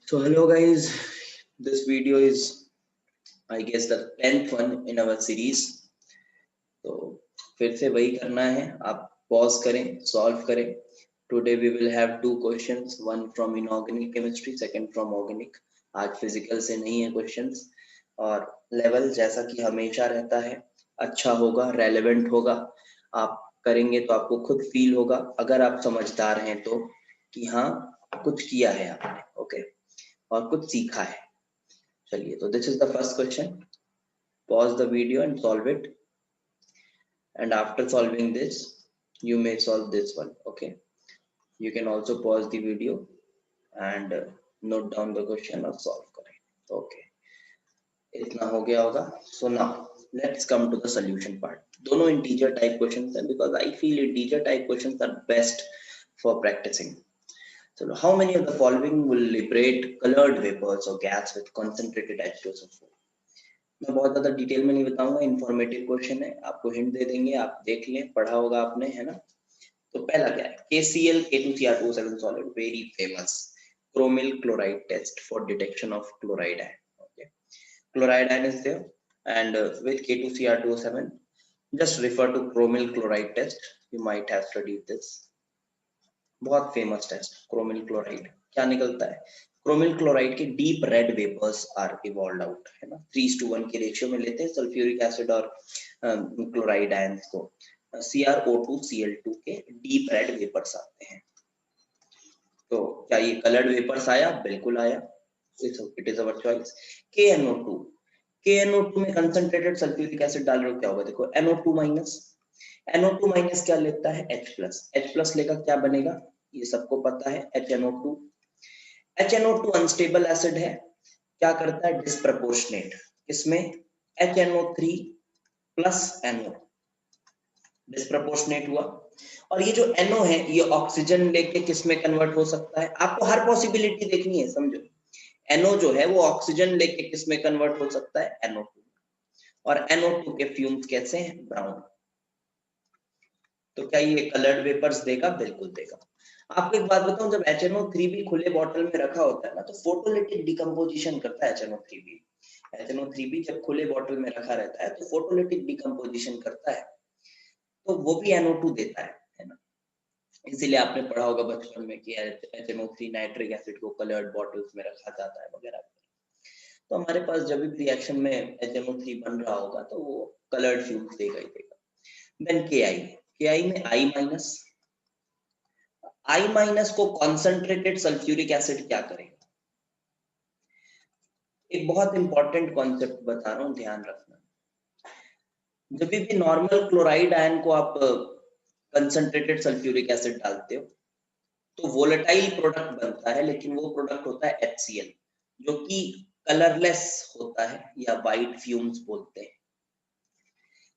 So hello guys, this video is I guess the 10th one in our series. तो फिर से वही करना है, आप पॉज करें, सॉल्व करें. Today we will have two questions, one from inorganic chemistry, second from organic. आज फिजिकल से नहीं है क्वेश्चंस और लेवल जैसा कि हमेशा रहता है अच्छा होगा, रेलेवेंट होगा. आप करेंगे तो आपको खुद फील होगा, अगर आप समझदार हैं तो, कि हाँ कुछ किया है आपने, ओके, और कुछ सीखा है. चलिए, तो this is the first question. Pause the video and solve it, and after solving this you may solve this one. Okay, you can also pause the video and note down the question और solve करें. Okay, इतना हो गया होगा. So now let's come to the solution part. दोनों integer type questions हैं because I feel integer type questions are best for practicing. So how many of the following will liberate colored vapors or gas with concentrated H2SO4? मैं बहुत ज्यादा detail में नहीं बताऊंगा, informative question है, आपको hint दे देंगे, आप देख लें, पढ़ा होगा आपने, है ना. तो पहला क्या है, KCl K2Cr2O7 solid, very famous chromyl chloride test for detection of chloride ion. Okay, chloride ion is there and with K2Cr2O7 just refer to chromyl chloride test, you might have studied this. बहुत famous test, chromyl chloride. क्या निकलता है, chromyl chloride के deep red vapours are evolved out, है ना. 3:1 के ratio में लेते हैं सल्फ्यूरिक एसिड और क्लोराइड आयंस को. CrO2Cl2 के डीप रेड वेपर्स आते हैं. तो क्या ये कलर्ड वेपर्स आया? बिल्कुल आया. It is our choice. KNO2 में कंसंट्रेटेड सल्फ्यूरिक एसिड डाल रहे हो, क्या होगा देखो, NO2 क्या लेता है, H+ लेगा, क्या बनेगा, ये सबको पता है, HNO2 अनस्टेबल एसिड है, क्या करता है, डिस्प्रपोर्शनेट. किसमें, HNO3 प्लस NO, डिस्प्रपोर्शनेट हुआ. और ये जो NO है ये ऑक्सीजन लेके किसमें कन्वर्ट हो सकता है, आपको हर पॉसिबिलिटी देखनी है, समझो. NO जो है वो ऑक्सीजन लेके किसमें कन्वर्ट हो सकता है, NO2. और NO2 के फ्यूम्स कैसे हैं, ब्राउन. तो क्या ये कलर्ड वेपर्स देगा? बिल्कुल देगा. आपको एक बात बताऊं, जब HNO3 भी खुले बॉटल में रखा होता है ना, तो फोटोलिटिक डिकम्पोजिशन करता है HNO3 भी जब खुले बॉटल में रखा रहता है तो फोटोलिटिक डिकम्पोजिशन करता है, तो वो भी NO2 देता है ना. इसीलिए आपने पढ़ा होगा बचपन में कि HNO3 नाइट्रिक एसिड को कलर्ड बॉटल्स में रखा जाता है वगैरह. तो हमारे पास जब भी रिएक्शन में HNO3 बन रहा होगा तो वो कलर्ड फ्यूम्स देगा ही देगा. देन KI में I- को कॉन्सेंट्रेटेड सल्फ्यूरिक एसिड क्या करेगा. एक बहुत इंपॉर्टेंट कॉन्सेप्ट बता रहा हूं, ध्यान रखना. जब भी नॉर्मल क्लोराइड आयन को आप कंसंट्रेटेड सल्फ्यूरिक एसिड डालते हो तो वोलेटाइल प्रोडक्ट बनता है, लेकिन वो प्रोडक्ट होता है HCl, जो कि कलरलेस होता है या वाइट फ्यूम्स बोलते हैं.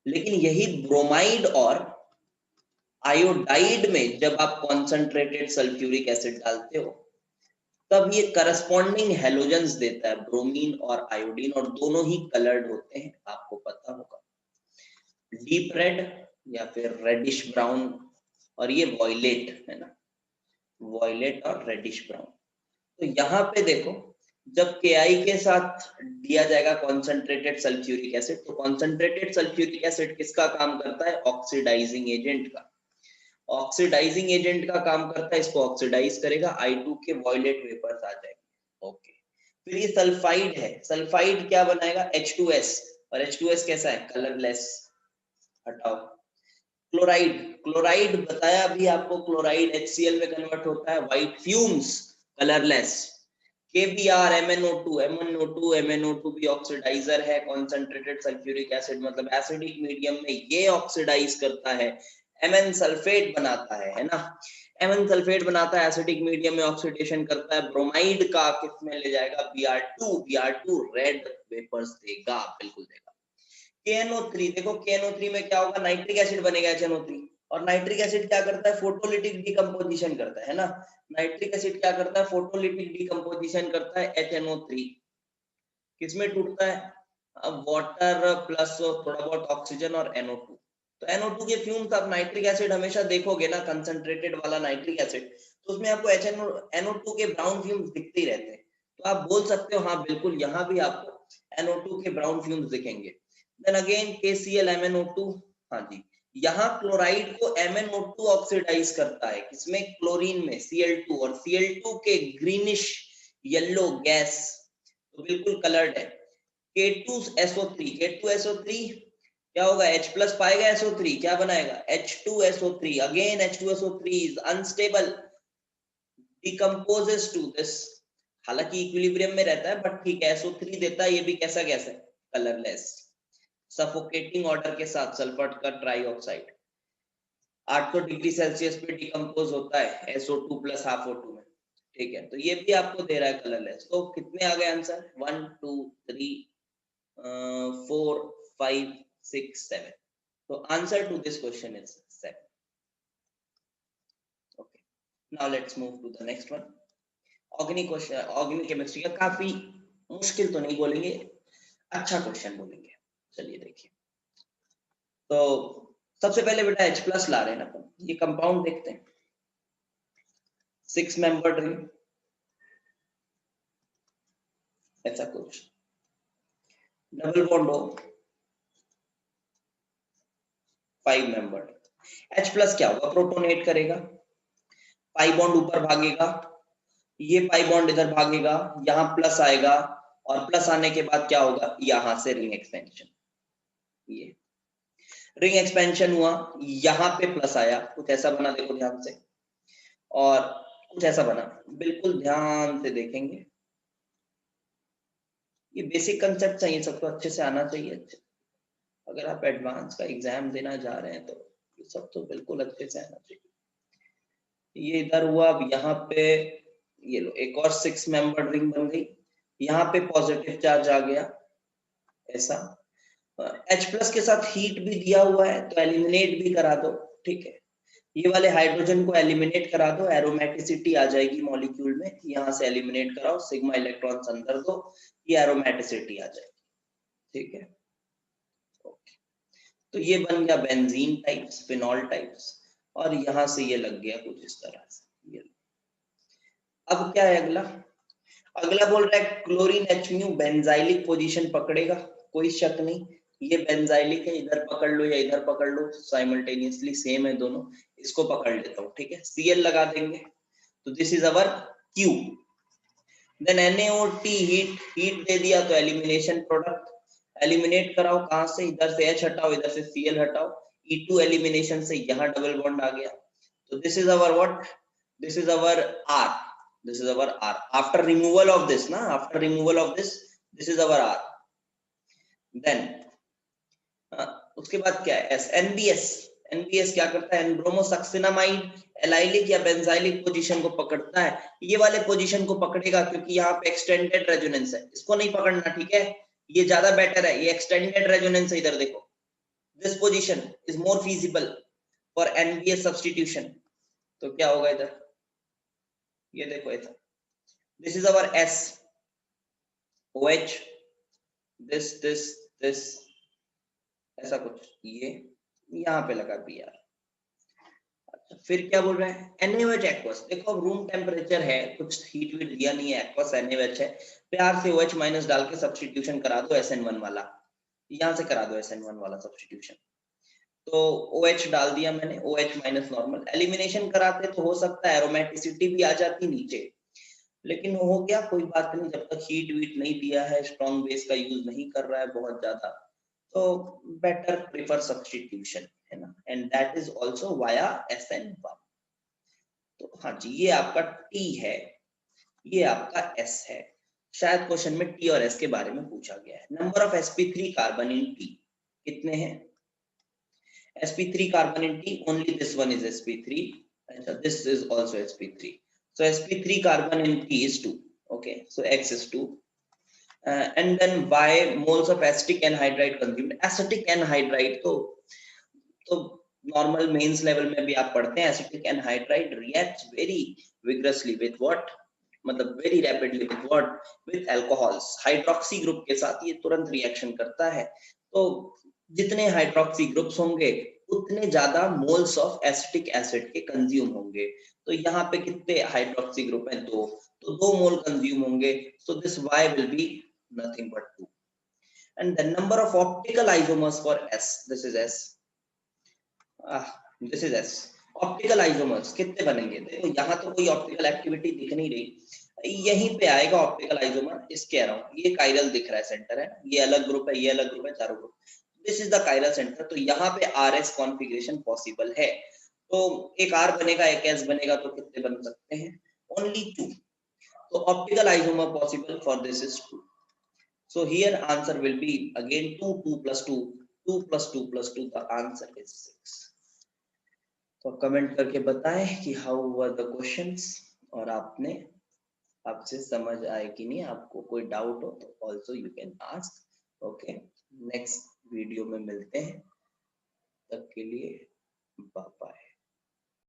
लेकिन यही ब्रोमाइड और आयोडाइड में जब आप कॉन्सेंट्रेटेड सल्फ्यूरिक एसिड डालते हो तब ये करस्पॉन्डिंग हैलोजेंस देता है, ब्रोमीन और आयोडीन, और दोनों ही कलर्ड होते हैं, आपको पता होगा. डीप रेड या फिर रेडिश ब्राउन, और ये वॉयलेट है ना, वॉयलेट और रेडिश ब्राउन. तो यहाँ पे देखो, जब KI के साथ दिया जाएगा कॉन्सेंट्रेटेड सल्फ्यूरिक एसिड, तो कॉन्सेंट्रेटेड सल्फ्यूरिक एसिड किसका काम करता है, ऑक्सीडाइजिंग एजेंट का. ऑक्सीडाइजिंग एजेंट का काम करता है, इसको ऑक्सीडाइज करेगा, I2 के वॉयलेट वेपर्स आ जाएंगे. ओके, फिर ये सल्फाइड है, सल्फाइड क्या बनाएगा, H2S, और H2S कैसा है, कलरलेस. हटाओ. क्लोराइड बताया अभी आपको, क्लोराइड HCl में कन्वर्ट होता है, white fumes, colourless. KBr MnO2 भी ऑक्सीडाइजर है, कॉन्सेंट्रेटेड सल्फ्यूरिक एसिड, मतलब एसिडिक मीडियम में ये ऑक्सीडाइज करता है, Mn सल्फेट बनाता है ना. Mn सल्फेट बनाता है, एसिडिक मीडियम में ऑक्सीडेशन करता है, ब्रोमाइड का किस में ले जाएगा, Br2 रेड वेपर्स देगा, बिल्कुल देगा. KNO3 देखो, KNO3 में क्या होगा, नाइट्रिक एसिड बनेगा HNO3, और नाइट्रिक एसिड क्या करता है, फोटोलिटिक डिकम्पोजिशन करता है ना. नाइट्रिक एसिड क्या करता है, फोटोलिटिक डिकम्पोजिशन करता है, HNO3 किसमें टूटता है, अब वाटर प्लस थोड़ा बहुत ऑक्सीजन और NO2. तो NO2 के फ्यूम्स आप नाइट्रिक एसिड हमेशा देखोगे ना, कंसंट्रेटेड वाला नाइट्रिक एसिड, तो उसमें आपको NO2 के ब्राउन फ्यूम्स दिखते ही रहते हैं. तो आप बोल सकते हो हाँ बिल्कुल यहाँ भी आपको NO2 के ब्राउन फ्यूम्स दिखेंगे। देन अगेन KCl MnO2, हाँ जी, यहाँ क्लोराइड को MnO2 ऑक्सीडाइज करता है, किसमें, क्लोरीन में, Cl2, और Cl2 के ग्रीनिश येलो गैस, तो बिल्कुल कलर्ड है। K2SO3 क्या होगा, H+ पाएगा SO3, क्या बनाएगा, H2SO3, again H2SO3 is unstable, decomposes to this, हालांकि इक्विलिब्रियम में रहता है बट ठीक है, SO3 देता है, ये भी कैसा गैस है, कलरलेस, सफोकेटिंग ऑर्डर के साथ सल्फर का ट्राइऑक्साइड, 800 डिग्री सेल्सियस पे डिकम्पोज होता है SO2 + ½ O2 में, ठीक है, तो ये भी आपको दे रहा है कलरलेस। तो कितने आ गए आंसर, 1 2 3 4 5 6 7, तो answer to this question is 7। Okay, now let's move to the next one. Organic question, organic chemistry का काफी मुश्किल तो नहीं बोलेंगे, अच्छा क्वेश्चन बोलेंगे। चलिए देखिए, तो सबसे पहले बेटा H+ ला रहे हैं ना, ये कंपाउंड देखते हैं, 6 मेंबर्ड रिंग, ऐसा कुछ, डबल बॉन्ड हो, 5 मेंबर्ड, H+ क्या होगा, प्रोटोनेट करेगा, पाई बॉन्ड ऊपर भागेगा, ये पाई बॉन्ड इधर भागेगा, यहाँ प्लस आएगा, और प्लस आने के बाद क्या होगा, यहां से रिंग एक्सपेंशन, ये रिंग एक्सपेंशन हुआ, यहाँ पे प्लस आया, कुछ ऐसा बना, देखो ध्यान से, और कुछ ऐसा बना, बिल्कुल ध्यान से देखेंगे, ये बेसिक कंसेप्ट चाहिए, सबको अच्छे से आना चाहिए। अगर आप एडवांस का एग्जाम देना जा रहे हैं तो ये सब तो बिल्कुल अच्छे से आना चाहिए। ये इधर हुआ, अब यहाँ पे ये लो, एक और 6 मेंबर्ड रिंग बन गई, यहाँ पे पॉजिटिव चार्ज आ गया, ऐसा, H+ के साथ हीट भी दिया हुआ है तो एलिमिनेट भी करा दो, ठीक है, ये वाले हाइड्रोजन को एलिमिनेट करा दो, एरोमेटिसिटी आ जाएगी मॉलिक्यूल में, यहाँ से एलिमिनेट कराओ, सिग्मा इलेक्ट्रॉन्स अंदर दो, ये एरोमेटिसिटी आ जाएगी, ठीक है। ओके, तो ये बन गया बेंजीन टाइप्स, फिनॉल टाइप्स, और यहां से ये लग गया कुछ इस तरह से, ये। अब क्या है अगला, अगला बोल रहा है क्लोरीन HMu बेंजाइलिक पोजीशन पकड़ेगा, कोई शक नहीं, ये बेंजाइलिक है, इधर पकड़ लो या इधर पकड़ लो, साइमल्टेनियसली सेम है दोनों, इसको पकड़ लेता हूँ, ठीक है, Cl लगा देंगे, तो this is our Q, then NaOT heat दे दिया तो एलिमिनेशन प्रोडक्ट, एलिमिनेट कराओ, कहां से, इधर से H हटाओ, इधर से Cl हटाओ, E2 एलिमिनेशन से यहाँ डबल बॉन्ड आ गया, तो this is our what, this is our R, this is our R, after removal of this na, after removal of this is our R, then उसके बाद क्या है, S, NBS क्या करता है, एनब्रोमोसक्सिनामाइड एलाइलिक या बेंजाइलिक पोजीशन को पकड़ता है, ये वाले पोजीशन को पकड़ेगा क्योंकि यहाँ पे एक्सटेंडेड रेजोनेंस है, इसको नहीं पकड़ना, ठीक है, ये ज्यादा बेटर है, ये एक्सटेंडेड रेजोनेंस है, इधर देखो, this position is more feasible for NBS substitution, तो क्या होगा इधर, ये देखो ऐसा, this is our S, OH, this ऐसा कुछ, ये यहाँ पे लगा Br। अच्छा, फिर क्या बोल रहे हैं, NaOH एक्वस, देखो अब रूम टेम्परेचर है, कुछ हीट वीट दिया नहीं है, एक्वस NaOH है, प्यार से OH- डाल के सब्स्टिट्यूशन करा दो SN1 वाला, यहाँ से करा दो SN1 वाला सब्स्टिट्यूशन, तो OH डाल दिया मैंने, OH- नॉर्मल, एलिमिनेशन कराते तो हो सकता है एरोमेटिसिटी भी आ जाती नीचे, लेकिन हो गया, कोई बात नहीं, जब तक हीट वीट नहीं दिया है, स्ट्रॉन्ग बेस का यूज नहीं कर रहा है बहुत ज्यादा, तो बेटर प्रेफर सब्स्टिट्यूशन, है ना, and that is also via SN1। तो हाँ जी, ये आपका T है, ये आपका S है, शायद क्वेश्चन में T और S के बारे में पूछा गया है। Number of sp3 carbon in T कितने हैं, sp3 carbon in T, only this one is sp3, this is also sp3, so sp3 carbon in T is 2, okay, so X is 2, and then Y moles of acetic anhydride consumed, acetic anhydride तो normal mains level में भी आप पढ़ते हैं, acetic anhydride reacts very vigorously with what, मतलब very rapidly with what, with alcohols, hydroxy group के साथ ये तुरंत रिएक्शन करता है, तो जितने हाइड्रोक्सी ग्रुप्स होंगे उतने ज्यादा मोल्स ऑफ एसिटिक एसिड के कंज्यूम होंगे। तो यहाँ पे कितने हाइड्रोक्सी ग्रुप है? 2, तो 2 मोल कंज्यूम होंगे। So this Y will be nothing but 2। And the number of optical isomers for S, this is S, this is S। Optical isomers कितने बनेंगे? देखो यहाँ तो कोई ऑप्टिकल एक्टिविटी दिख नहीं रही, यहीं पे आएगा ऑप्टिकल आइसोमर, इसके अराउंड। ये कायरल दिख रहा है, सेंटर है, ये अलग ग्रुप है, ये अलग ग्रुप है, चारों group, this is the chiral centre. तो यहाँ पे RS कॉन्फ़िगरेशन पॉसिबल है। तो एक R बनेगा, एक S बनेगा, तो कितने बन सकते हैं? ओनली 2। तो optical isomer possible for this is 2। So here answer will be again 2, 2 plus 2, 2 plus 2 plus 2, the answer is 6. तो कमेंट करके बताएं कि हाउ वर द क्वेश्चंस, और आपसे समझ आए कि नहीं। आपको कोई डाउट हो तो also you can ask. Okay, next video में मिलते हैं, तब के लिए बाय बाय।